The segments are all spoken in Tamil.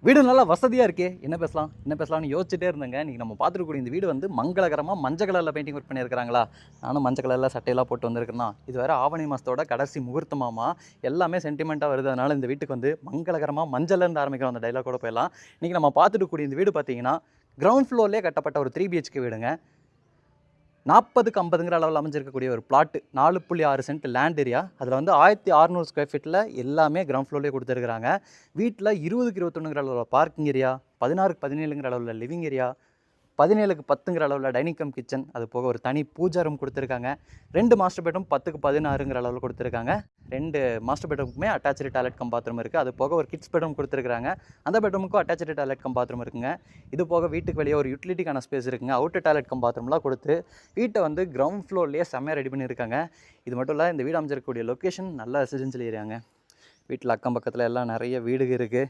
வீடு நல்லா வசதியாக இருக்கே, என்ன பேசலாம்னு யோசிச்சுட்டே இருந்தேங்க. இன்றைக்கி நம்ம பார்த்துருக்கக்கூடிய இந்த வீடு வந்து மங்களகரமாக மஞ்சள் கலரில் பெயிண்டிங் ஒர்க் பண்ணியிருக்கிறாங்களா. நானும் மஞ்சள் கலரில் சட்டையெல்லாம் போட்டு வந்திருக்கேன்னா, இது வேறு ஆவணி மாதத்தோட கடைசி முகூர்த்தமாமா. எல்லாமே சென்டிமெண்ட்டாக வருது. அதனால் இந்த வீட்டுக்கு வந்து மங்களகரமாக மஞ்சள்லேருந்து ஆரம்பிக்கிறோம். அந்த டைலாக் கூட போயிடலாம். இன்றைக்கி நம்ம பார்த்துருக்கக்கூடிய இந்த வீடு பார்த்தீங்கன்னா, கிரவுண்ட் ஃப்ளோர்லேயே கட்டப்பட்ட ஒரு 3 BHK வீடுங்க. 40க்கு 50ங்கிற அளவில் அமைஞ்சிருக்கக்கூடிய ஒரு பிளாட்டு, 4.6 சென்ட் லேண்ட் ஏரியா. அதில் வந்து 1600 ஸ்கொயர் ஃபீட்டில் எல்லாமே கிரவுண்ட் ஃப்ளோர்லேயே கொடுத்துருக்குறாங்க. வீட்டில் 20க்கு 21ங்கிற அளவில் பார்க்கிங் ஏரியா, 16க்கு 17ங்கிற அளவில் லிவிங் ஏரியா, 17க்கு 10ங்கிற அளவில் டைனிங் கம் கிச்சன், அது போக ஒரு தனி பூஜா ரூம் கொடுத்துருக்காங்க. 2 மாஸ்டர் பெட்ரூம் 10க்கு 16ங்கிற அளவில் கொடுத்துருக்காங்க. 2 மாஸ்டர் பெட்ரூமுக்குமே அட்டாச்சு டாய்லெட் கம் பாத்ரூம் இருக்குது. அது போக ஒரு கிட்ஸ் பெட்ரூம் கொடுத்துருக்காங்க. அந்த பெட்ரூமுக்கும் அட்டாச்சு டாய்லெட் கம் பாத்ரூம் இருக்குங்க. இது போக வீட்டுக்கு வெளியே ஒரு யூட்டிலிட்டிக்கான ஸ்பேஸ் இருக்குங்க. அவுட்டர் டாய்லெட் கம் பாத்ரூம்லாம் கொடுத்து வீட்டை வந்து கிரவுண்ட் ஃப்ளோர்லேயே செம்மையாக ரெடி பண்ணியிருக்காங்க. இது மட்டும் இல்லை, இந்த வீடு அமைஞ்சிருக்கக்கூடிய லொக்கேஷன் நல்ல ரெசிடென்ஷியல் ஏரியாங்க. வீட்டில் அக்கம் பக்கத்தில் எல்லாம் நிறைய வீடுகள் இருக்குது.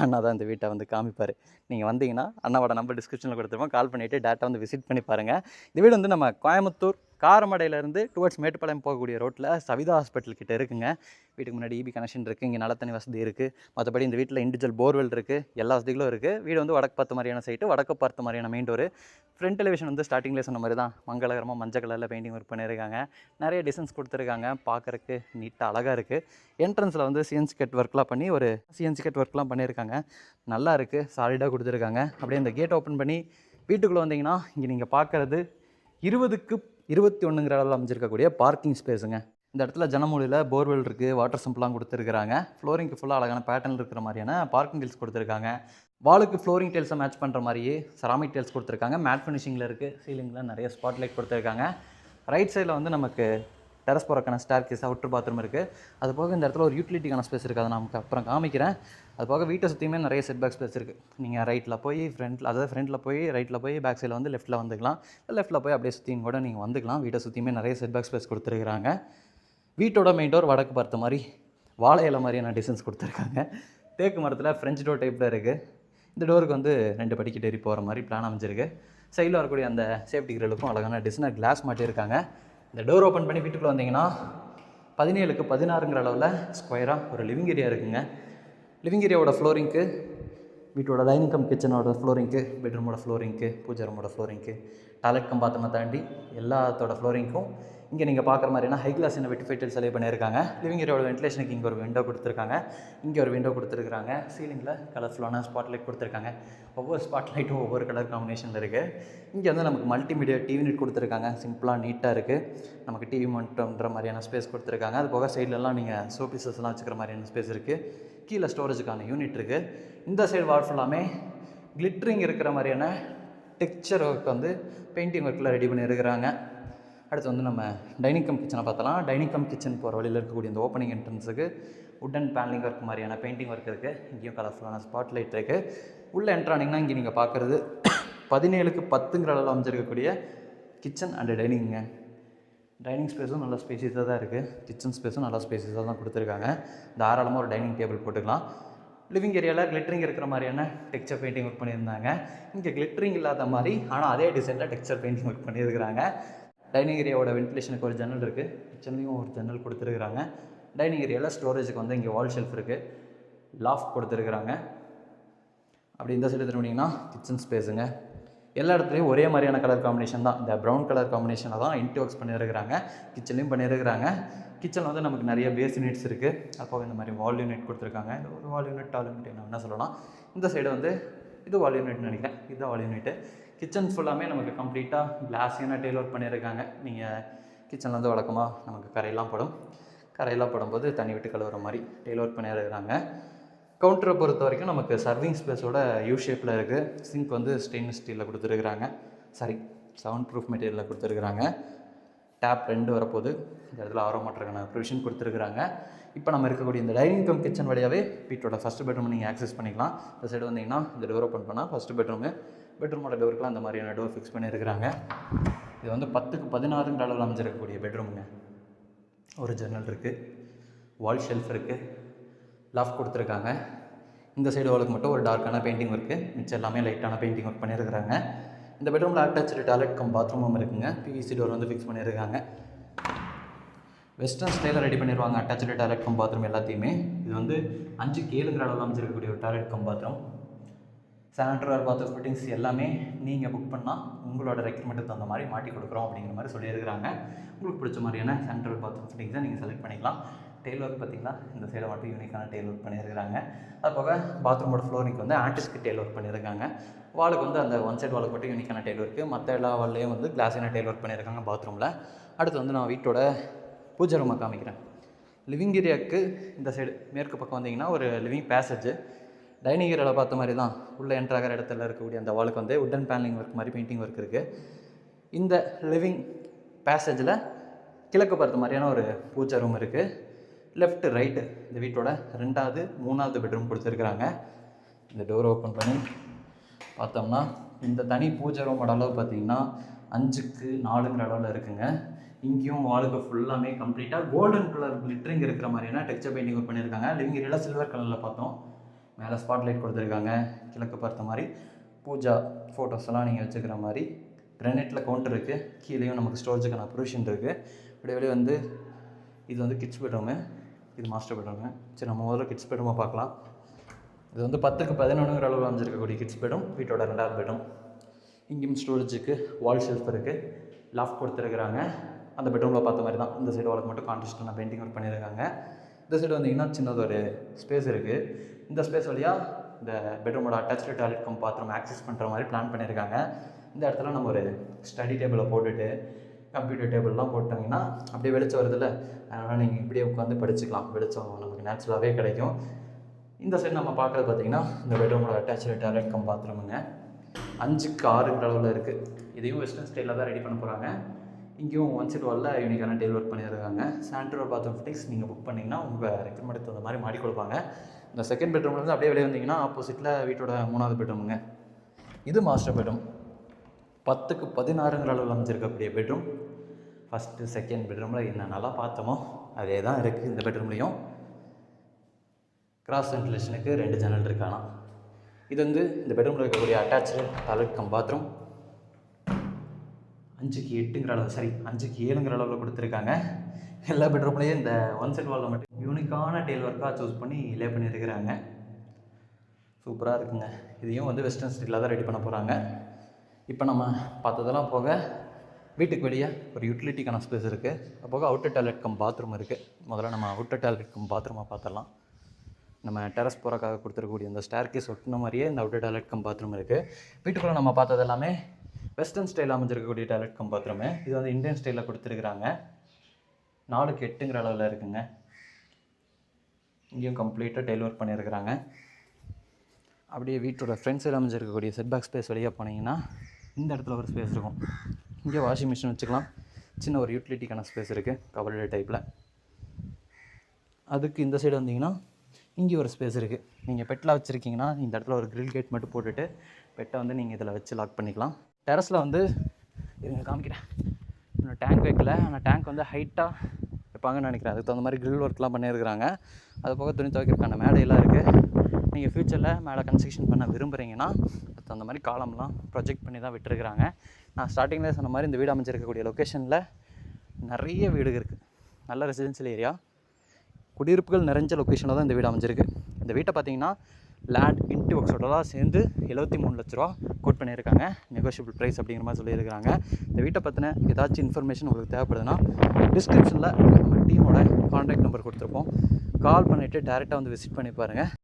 அண்ணா தான் இந்த வீட்டை வந்து காமிப்பார். நீங்கள் வந்தீங்கன்னா அண்ணாவோட நம்பர் டிஸ்கிரிப்ஷனில் கொடுத்துருவோம். கால் பண்ணிவிட்டு டேரெக்டாக வந்து விசிட் பண்ணி பாருங்கள். இந்த வீடு வந்து நம்ம கோயம்புத்தூர் காரமடையிலேருந்து டுவர்ட்ஸ் மேட்டுப்பாளையம் போகக்கூடிய ரோட்டில் சவிதா ஹாஸ்பிட்டல் கிட்டே இருக்குங்க. வீட்டுக்கு முன்னாடி EB கனெக்ஷன் இருக்குது. இங்கே நல்ல தண்ணி வசதி இருக்குது. மற்றபடி இந்த வீட்டில் இண்டிவிஜுவல் போர்வெல் இருக்குது. எல்லா வசதிகளும் இருக்குது. வீடு வந்து வடக்கு பார்த்த மாதிரியான சைட்டு, வடக்கு பார்த்த மாதிரியான மெயின் டோரு. ஃப்ரண்ட் டெலிவிஷன் வந்து ஸ்டார்டிங்லேயே சொன்ன மாதிரி தான் மங்களகரமாக மஞ்சள் கலரில் பெயிண்டிங் ஒர்க் பண்ணியிருக்காங்க. நிறைய டிசைன்ஸ் கொடுத்துருக்காங்க. பார்க்குறக்கு நீட்டாக அழகாக இருக்குது. என்ட்ரன்ஸில் வந்து CNC கட் ஒர்க்லாம் பண்ணி ஒரு CNC கட் ஒர்க்லாம் பண்ணியிருக்காங்க. நல்லா இருக்குது, சாலிடாக கொடுத்துருக்காங்க. அப்படியே இந்த கேட் ஓப்பன் பண்ணி வீட்டுக்குள்ளே வந்தீங்கன்னா இங்கே நீங்கள் பார்க்குறது 20க்கு 21ங்கிற அளவில் அமைஞ்சிருக்கக்கூடிய பார்க்கிங் ஸ்பேஸுங்க. இந்த இடத்துல ஜனமூலியில் போர்வெல் இருக்குது, வாட்டர் சம்பெலாம் கொடுத்துருக்காங்க. ஃப்ளோரிங்க்கு ஃபுல்லாக அழகான பேட்டர்ன் இருக்கிற மாதிரியான பார்க்கிங் டீல்ஸ் கொடுத்துருக்காங்க. வாலுக்கு ஃப்ளோரிங் டேல்ஸை மேட்ச் பண்ணுற மாதிரியே செராமிக் டேல்ஸ் கொடுத்துருக்காங்க. மேட் ஃபினிஷிங்கில் இருக்குது. சீலிங்கில் நிறைய ஸ்பாட் லைட் கொடுத்துருக்காங்க. ரைட் சைடில் வந்து நமக்கு டெரஸ் போகிறக்கான ஸ்டார் கேஸ், அவுட்டர் பாத்ரூம் இருக்குது. அது போக இந்த இடத்துல ஒரு யூட்டிலிட்டிக்கான ஸ்பேஸ் இருக்குது. அதை நமக்கு அப்புறம் காமிக்கிறேன். அது போக வீட்டை சுற்றியுமே நிறைய செட் பேக் ஸ்பேஸ் இருக்குது. நீங்கள் ரைட்டில் போய் ஃப்ரண்ட்டில் போய் ரைட்டில் போய் பேக் சைடில் வந்து லெஃப்ட்டில் வந்துக்கலாம். லெஃப்ட்டில் போய் அப்படியே சுற்றியும் கூட நீங்கள் வந்துக்கலாம். வீட்டை சுற்றியுமே நிறைய செட் பேக் ஸ்பேஸ் கொடுத்துருக்குறாங்க. வீட்டோட மெயின் டோர் வடக்கு பார்த்த மாதிரி வாழை இலை மாதிரியான டிசைன்ஸ் கொடுத்துருக்காங்க. தேக்கு மரத்தில் ஃப்ரெஞ்ச் டோர் டைப்பில் இருக்குது. இந்த டோருக்கு வந்து 2 படிக்கட்டு ஏறி போகிற மாதிரி பிளான் அமைஞ்சிருக்கு. சைடில் வரக்கூடிய அந்த சேஃப்டி கிரிலுக்கும் அழகான டிசைனர் கிளாஸ் மாட்டியிருக்காங்க. இந்த டோர் ஓப்பன் பண்ணி வீட்டுக்குள்ளே வந்தீங்கன்னா 17க்கு 16ங்கிற அளவில் ஸ்கொயராக ஒரு லிவிங் ஏரியா இருக்குங்க. லிவிங் ஏரியாவோட ஃப்ளோரிங்க்கு, வீட்டோட டைனிங் கம் கிச்சனோட ஃப்ளோரிங்க்கு, பெட்ரூமோட ஃப்ளோரிங்க்கு, பூஜை ரூமோட ஃப்ளோரிங்க்கு, டாய்லெட் கம் பாத்ரூமை தாண்டி எல்லாத்தோட ஃப்ளோரிங்க்கும் இங்கே நீங்கள் பார்க்குற மாதிரினா ஹை கிளாஸ் என்ன வெட்டிஃபை டைல்ஸ் செலக்ட் பண்ணியிருக்காங்க. லிவிங் ஏரியாவோட வென்டிலேஷனுக்கு இங்கே ஒரு விண்டோ கொடுத்துருக்காங்க. இங்கே ஒரு விண்டோ கொடுத்துருக்காங்க. சீலிங்கில் கலர்ஃபுல்லான ஸ்பாட் லைட் கொடுத்துருக்காங்க. ஒவ்வொரு ஸ்பாட் லைட்டும் ஒவ்வொரு கலர் காம்பினேஷனில் இருக்குது. இங்கே வந்து நமக்கு மல்டிமீடியா டிவி யூனிட் கொடுத்துருக்காங்க. சிம்பிளாக நீட்டாக இருக்குது. நமக்கு டிவி மவுண்ட்ன்ற மாதிரியான ஸ்பேஸ் கொடுத்துருக்காங்க. அது போக சைட்லலாம் நீங்கள் ஷோ பீசஸ்லாம் வச்சுக்கிற மாதிரியான ஸ்பேஸ் இருக்குது. கீழே ஸ்டோரேஜுக்கான யூனிட் இருக்குது. இந்த சைடு வால் ஃபுல்லாமே கிளிட்டரிங் இருக்கிற மாதிரியான டெக்ஸ்சர் ஒர்க் வந்து பெயிண்டிங் ஒர்க்கில் ரெடி பண்ணியிருக்கிறாங்க. அடுத்து வந்து நம்ம டைனிங் கம் கிச்சனை பார்த்தலாம். டைனிங் கம் கிச்சன் போகிற வழியில் இருக்கக்கூடிய இந்த ஓப்பனிங் என்ட்ரன்ஸுக்கு உட்டன் பேனலிங் ஒர்க் மாதிரியான பெயிண்டிங் ஒர்க் இருக்குது. இங்கேயும் கலர்ஃபுல்லான ஸ்பாட் லைட் இருக்குது. உள்ளே என்ட்ரானிங்கன்னா இங்கே நீங்கள் பார்க்குறது 17க்கு 10ங்கிற அளவில் அமைஞ்சிருக்கக்கூடிய கிச்சன் அண்டு டைனிங்க. டைனிங் ஸ்பேஸும் நல்லா ஸ்பேசியஸாக தான் இருக்குது. கிச்சன் ஸ்பேஸும் நல்லா ஸ்பேசியஸாக தான் கொடுத்துருக்காங்க. தாராளமாக ஒரு டைனிங் டேபிள் போட்டுக்கலாம். லிவிங் ஏரியாவில் கிளிட்டரிங் இருக்கிற மாதிரியான டெக்ஸ்சர் பெயிண்டிங் ஒர்க் பண்ணியிருந்தாங்க. இங்கே கிளிட்டரிங் இல்லாத மாதிரி ஆனால் அதே டிசைனில் டெக்ஸ்சர் பெயிண்டிங் ஒர்க் பண்ணியிருக்கிறாங்க. டைனிங் ஏரியாவோட வென்டிலேஷனுக்கு ஒரு ஜன்னல் இருக்குது. கிச்சன்லேயும் ஒரு ஜன்னல் கொடுத்துருக்குறாங்க. டைனிங் ஏரியாவில் ஸ்டோரேஜுக்கு வந்து இங்கே வால் ஷெல்ஃப் இருக்குது. லாஃப்ட் கொடுத்துருக்குறாங்க. அப்படி இந்த சைடு திரும்பினீங்கன்னா கிச்சன் ஸ்பேஸுங்க. எல்லா இடத்துலையும் ஒரே மாதிரியான கலர் காம்பினேஷன் தான். இந்த ப்ரௌன் கலர் காம்பினேஷனை தான் இன்டி ஒர்க்ஸ் பண்ணியிருக்கிறாங்க. கிச்சன்லேயும் பண்ணியிருக்கிறாங்க. கிச்சனில் வந்து நமக்கு நிறைய பேஸ் யூனிட்ஸ் இருக்குது. அப்போ இந்த மாதிரி வால் யூனிட் கொடுத்துருக்காங்க. இது ஒரு வால் யூனிட் டால் யூனிட் என்ன சொல்லலாம். இந்த சைடு வந்து இது வால் யூனிட்னு நினைக்கிறேன். இதுதான் வால் யூனிட்டு. கிச்சன் ஃபுல்லாமே நமக்கு கம்ப்ளீட்டாக கிளாஸியான டெய்ல் ஒர்க் பண்ணியிருக்காங்க. நீங்கள் கிச்சனில் வந்து வழக்கமாக நமக்கு கரையெல்லாம் போடும்போது தண்ணி விட்டு கழுவுற மாதிரி டெய்ல் ஒர்க் பண்ணியிருக்கிறாங்க. கவுண்டரை பொறுத்த வரைக்கும் நமக்கு சர்விங் ஸ்பேஸோட யூ ஷேப்பில் இருக்குது. சிங்க் வந்து ஸ்டெயின்லெஸ் ஸ்டீலில் கொடுத்துருக்குறாங்க. சவுண்ட் ப்ரூஃப் மெட்டீரியலில் கொடுத்துருக்குறாங்க. டேப் 2 வரப்போகுது. இந்த இடத்துல ஆரோ மாட்டுறதுக்கான ப்ரொவிஷன் கொடுத்துருக்குறாங்க. இப்போ நம்ம இருக்கக்கூடிய இந்த டைனிங் கம் கிச்சன் வழியாகவே வீட்டோட ஃபஸ்ட் பெட்ரூம் நீங்கள் ஆக்சஸ் பண்ணிக்கலாம். இந்த சைடு வந்தீங்கன்னா இந்த டோர் ஓப்பன் பண்ணால் ஃபஸ்ட்டு பெட்ரூமோட டோருக்குலாம் அந்த மாதிரியான டோர் ஃபிக்ஸ் பண்ணியிருக்கிறாங்க. இது வந்து 10க்கு 16ங்கிற அளவில் அமைஞ்சிருக்கக்கூடிய பெட்ரூமுங்க. ஒரு ஜன்னல் இருக்குது. வால் ஷெல்ஃப் இருக்குது. லாஃப்ட் கொடுத்துருக்காங்க. இந்த சைடு வாலுக்கு மட்டும் ஒரு டார்க்கான பெயிண்டிங் ஒர்க்கு, மிச்சம் எல்லாமே லைட்டான பெயிண்டிங் ஒர்க் பண்ணியிருக்கிறாங்க. இந்த பெட்ரூமில் அட்டாச்சு டாய்லெட் கம் பாத்ரூமும் இருக்குங்க. PVC டோர் வந்து ஃபிக்ஸ் பண்ணியிருக்காங்க. வெஸ்டர்ன் ஸ்டைலில் ரெடி பண்ணிடுவாங்க அட்டாச்சு டாய்லெட் கம் பாத்ரூம் எல்லாத்தையுமே. இது வந்து 5க்கு 7ங்கிற அளவில் அமைச்சிருக்கக்கூடிய ஒரு toilet cum bathroom. Sanitary bathroom fittings எல்லாமே நீங்கள் புக் பண்ணால் உங்களோட ரெக்யர்மெண்ட்டுக்கு தகுந்த மாதிரி மாட்டி கொடுக்குறோம் அப்படிங்கிற மாதிரி சொல்லியிருக்கிறாங்க. உங்களுக்கு பிடிச்ச மாதிரியான சானிட்டரி பாத்ரூம் ஃபிட்டிங்ஸை நீங்கள் செலக்ட் பண்ணிக்கலாம். டெய்ல் ஒர்க் பார்த்திங்கன்னா இந்த சைடை மட்டும் யூனிக்கான டெய்ல் ஒர்க் பண்ணியிருக்காங்க. அது போக பாத்ரூமோட ஃப்ளோரிங்க்கு வந்து ஆன்டிஸ்க்கு டெய்ல் ஒர்க் பண்ணியிருக்காங்க. வாலுக்கு வந்து அந்த ஒன் சைட் வாலுக்கு மட்டும் யூனிக்கான டெய்ல் ஒர்க்கு, மற்ற எல்லா வால்லையும் வந்து கிளாஸான டெய்ல் ஒர்க் பண்ணியிருக்காங்க பாத்ரூமில். அடுத்து வந்து நான் வீட்டோட பூஜை ரூமை காமிக்கிறேன். லிவிங் ஏரியாவுக்கு இந்த சைடு மேற்கு பக்கம் வந்தீங்கன்னா ஒரு லிவிங் பேசேஜ். டைனிங் ஏரியாவில் பார்த்த மாதிரி தான் உள்ளே என்ட்ராகிற இடத்துல இருக்கக்கூடிய அந்த வாலுக்கு வந்து உட்டன் பேனலிங் ஒர்க் மாதிரி பெயிண்டிங் ஒர்க் இருக்குது. இந்த லிவிங் பேசேஜில் கிழக்கு பார்த்த மாதிரியான ஒரு பூஜை ரூம் இருக்குது. லெஃப்ட் ரைட்டு இந்த வீட்டோட 2வது 3வது பெட்ரூம் கொடுத்துருக்குறாங்க. இந்த டோர் ஓப்பன் பண்ணி பார்த்தோம்னா இந்த தனி பூஜை ரூமோட அளவு பார்த்திங்கன்னா 5க்கு 4ங்கிற அளவில் இருக்குங்க. இங்கேயும் வாலுக்கு ஃபுல்லாமே கம்ப்ளீட்டாக கோல்டன் கலர் கிளிட்டரிங் இருக்கிற மாதிரியான டெக்ஸ்சர் பெயிண்டிங் ஒர்க் பண்ணியிருக்காங்க. லிவிங் ஏரியாவில் சில்வர் கலரில் பார்த்தோம். மேலே ஸ்பாட்லைட் கொடுத்துருக்காங்க. கிழக்கு பார்த்த மாதிரி பூஜா ஃபோட்டோஸ் எல்லாம் நீங்கள் வச்சுக்கிற மாதிரி கிரானைட்டில் கவுண்டர் இருக்குது. கீழேயும் நமக்கு ஸ்டோரேஜுக்கான ப்ரொவிஷன் இருக்குது. வெளியே வந்து இது வந்து கிட்ஸ் பெட்ரூமு, இது மாஸ்டர் பெட்ரூமு. சரி, நம்ம முதல்ல கிட்ஸ் பெட்ரூமை பார்க்கலாம். இது வந்து 10க்கு 11ங்கிற அளவில் அமைஞ்சிருக்கக்கூடிய கிட்ஸ் பெட்ரூம், வீட்டோட 2வது பெட்ரூம். இங்கேயும் ஸ்டோரேஜுக்கு வால் ஷெல்ஃப் இருக்குது, லாஃப்ட் கொடுத்துருக்குறாங்க. அந்த பெட்ரூமில் பார்த்த மாதிரி தான் இந்த சைடு வாலுக்கு மட்டும் கான்ட்ராஸ்டான பெயிண்டிங் ஒர்க் பண்ணியிருக்காங்க. இந்த சைடு வந்தீங்கன்னா சின்னது ஒரு ஸ்பேஸ் இருக்குது. இந்த ஸ்பேஸ் வழியாக இந்த பெட்ரூமோட attach toilet cum bathroom access பண்ணுற மாதிரி பிளான் பண்ணியிருக்காங்க. இந்த இடத்துல நம்ம ஒரு ஸ்டடி டேபிளை போட்டுட்டு கம்ப்யூட்டர் டேபிள்லாம் போட்டிங்கன்னா அப்படியே வெளிச்சம் வருதில்ல, அதனால் நீங்கள் இப்படியே உட்காந்து படிச்சுக்கலாம். வெளிச்சம் நமக்கு நேச்சுரலாகவே கிடைக்கும். இந்த சைடு நம்ம பார்க்குறது பார்த்திங்கன்னா இந்த பெட்ரூமோட அட்டாச்சு டாய்லெட் கம் பாத்ரூமுங்க. 5க்கு 6ங்கிற அளவில் இருக்குது. இதையும் வெஸ்டர்ன் ஸ்டைலில் தான் ரெடி பண்ண போகிறாங்க. இங்கேயும் ஒன் சைட் வாலில் யூனிக்கான டெய்ல் ஒர்க் பண்ணியிருக்காங்க. சானிட்டரி பாத்ரூம் ஃபிட்டிங்ஸ் நீங்கள் புக் பண்ணிங்கன்னா உங்கள் ரெக்கமெண்ட் தகுந்த மாதிரி மாடி கொடுப்பாங்க. இந்த செகண்ட் பெட்ரூம்லேருந்து அப்படியே வெளியே வந்தீங்கன்னா ஆப்போசிட்டில் வீட்டோட 3வது பெட்ரூமுங்க. இது மாஸ்டர் பெட்ரூம். 10க்கு 16ங்கிற அளவில் அமைஞ்சிருக்கக்கூடிய பெட்ரூம். ஃபஸ்ட்டு செகண்ட் பெட்ரூமில் என்னென்னலாம் பார்த்தோமோ அதே தான் இருக்குது இந்த பெட்ரூம்லேயும். கிராஸ் வென்டிலேஷனுக்கு 2 ஜன்னல் இருக்கானா. இது வந்து இந்த பெட்ரூமில் இருக்கக்கூடிய அட்டாச்சு டாய்லெட் கம் பாத்ரூம். 5க்கு 8ங்கிற அளவு, சரி 5க்கு 7ங்கிற அளவில் கொடுத்துருக்காங்க. எல்லா பெட்ரூம்லேயும் இந்த ஒன் சைட் வாலில் மட்டும் யூனிக்கான டெய்ல் ஒர்க்காக சூஸ் பண்ணி லே பண்ணியிருக்கிறாங்க. சூப்பராக இருக்குங்க. இதையும் வந்து வெஸ்டர்ன் ஸ்டைலில் தான் ரெடி பண்ண போகிறாங்க. இப்போ நம்ம பார்த்ததெல்லாம் போக வீட்டுக்கு வெளியே ஒரு யூட்டிலிட்டிக்கான ஸ்பேஸ் இருக்குது. அது போக அவுட்டர் டாய்லெட் கம் பாத்ரூம் இருக்குது. முதல்ல நம்ம அவுட்டர் டாய்லெட் கம் பாத்ரூமை பார்த்துடலாம். நம்ம டெரஸ் போகிறக்காக கொடுத்துருக்கக்கூடிய இந்த ஸ்டேர் கேஸ் ஒட்டின மாதிரியே இந்த அவுட்டர் டாய்லெட் கம் பாத்ரூம் இருக்குது. வீட்டுக்குள்ளே நம்ம பார்த்தது எல்லாமே வெஸ்டர்ன் ஸ்டைலில் அமைஞ்சிருக்கக்கூடிய டாய்லெட் கம் பாத்ரூமு. இது வந்து இந்தியன் ஸ்டைலில் கொடுத்துருக்குறாங்க. 4க்கு 8ங்கிற அளவில் இருக்குங்க. இங்கேயும் கம்ப்ளீட்டாக டெய்ல் ஒர்க் பண்ணியிருக்கிறாங்க. அப்படியே வீட்டோட ஃப்ரண்ட் சைடு அமைஞ்சிருக்கக்கூடிய செட்பேக் ஸ்பேஸ் வழியாக போனீங்கன்னா இந்த இடத்துல ஒரு ஸ்பேஸ் இருக்கும். இங்கே வாஷிங் மிஷின் வச்சுக்கலாம். சின்ன ஒரு யூட்டிலிட்டிக்கான ஸ்பேஸ் இருக்குது கவர்டு டைப்பில். அதுக்கு இந்த சைடு வந்தீங்கன்னா இங்கே ஒரு ஸ்பேஸ் இருக்குது. நீங்கள் பெட்டெலாம் வச்சுருக்கீங்கன்னா இந்த இடத்துல ஒரு கிரில் கேட் மட்டும் போட்டுட்டு பெட்டை வந்து நீங்கள் இதில் வச்சு லாக் பண்ணிக்கலாம். டெரஸில் வந்து இருங்க காமிக்கிறேன். இன்னும் டேங்க் வைக்கல, ஆனால் டேங்க் வந்து ஹைட்டாக வைப்பாங்கன்னு நினைக்கிறேன். அதுக்கு தகுந்த மாதிரி கிரில் ஒர்க்லாம் பண்ணியிருக்கிறாங்க. அது போக துணி துவைக்கிறதுக்கான மேடையெல்லாம் இருக்குது. நீங்கள் ஃப்யூச்சரில் மேலே கன்ஸ்ட்ரக்ஷன் பண்ண விரும்புகிறீங்கன்னா அதுக்கு தகுந்த மாதிரி காலம்லாம் ப்ரொஜெக்ட் பண்ணி தான் விட்டுருக்குறாங்க. நான் ஸ்டார்டிங்கில் சொன்ன மாதிரி இந்த வீடு அமைஞ்சிருக்கக்கூடிய லொக்கேஷனில் நிறைய வீடு இருக்குது. நல்ல ரெசிடென்ஷியல் ஏரியா, குடியிருப்புகள் நிறைஞ்ச லொக்கேஷனில் தான் இந்த வீடு அமைஞ்சிருக்கு. இந்த வீட்டை பார்த்தீங்கன்னா லேண்ட் இன்டி ஒர்க்ஸோடலாம் சேர்ந்து 73 லட்ச ரூபா கோட் பண்ணியிருக்காங்க. நெகோஷியபிள் ப்ரைஸ் அப்படிங்கிற மாதிரி சொல்லியிருக்கிறாங்க. இந்த வீட்டை பற்றின ஏதாச்சும் இன்ஃபர்மேஷன் உங்களுக்கு தேவைப்படுதுன்னா டிஸ்கிரிப்ஷனில் நம்ம டீமோட கான்டாக்ட் நம்பர் கொடுத்துருப்போம். கால் பண்ணிவிட்டு டேரெக்டாக வந்து விசிட் பண்ணி பாருங்கள்.